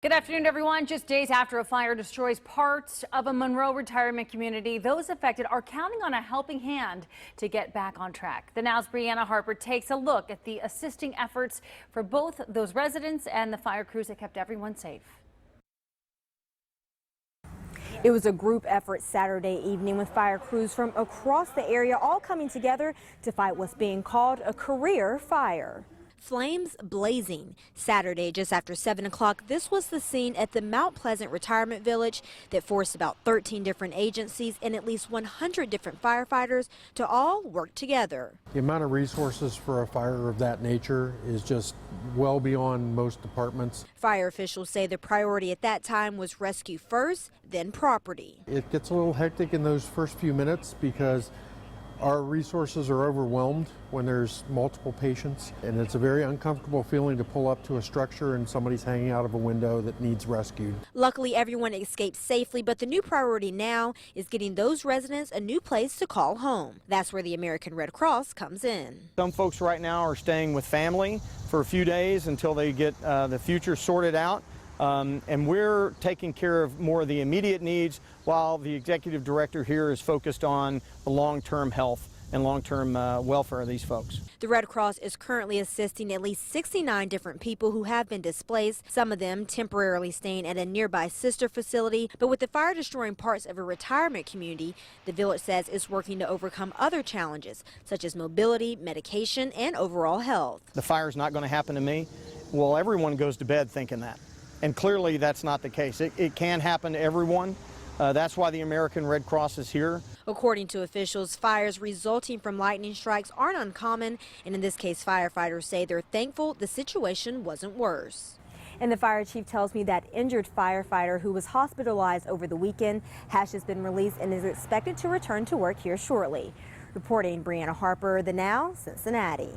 Good afternoon, everyone. Just days after a fire destroys parts of a Monroe retirement community, those affected are counting on a helping hand to get back on track. The Now's Brianna Harper takes a look at the assisting efforts for both those residents and the fire crews that kept everyone safe. It was a group effort Saturday evening with fire crews from across the area all coming together to fight what's being called a career fire. Flames blazing. Saturday, just after 7 o'clock, this was the scene at the Mount Pleasant Retirement Village that forced about 13 different agencies and at least 100 different firefighters to all work together. The amount of resources for a fire of that nature is just well beyond most departments. Fire officials say the priority at that time was rescue first, then property. It gets a little hectic in those first few minutes because our resources are overwhelmed when there's multiple patients, and it's a very uncomfortable feeling to pull up to a structure and somebody's hanging out of a window that needs rescued. Luckily, everyone escaped safely, but the new priority now is getting those residents a new place to call home. That's where the American Red Cross comes in. Some folks right now are staying with family for a few days until they get the future sorted out. And we're taking care of more of the immediate needs while the executive director here is focused on the long-term health and long-term welfare of these folks. The Red Cross is currently assisting at least 69 different people who have been displaced, some of them temporarily staying at a nearby sister facility. But with the fire destroying parts of a retirement community, the village says it's working to overcome other challenges, such as mobility, medication, and overall health. The fire's not going to happen to me. Well, everyone goes to bed thinking that. And clearly that's not the case. It can happen to everyone. That's why the American Red Cross is here. According to officials, fires resulting from lightning strikes aren't uncommon, and in this case, firefighters say they're thankful the situation wasn't worse. And the fire chief tells me that injured firefighter who was hospitalized over the weekend has just been released and is expected to return to work here shortly. Reporting, Brianna Harper, The Now, Cincinnati.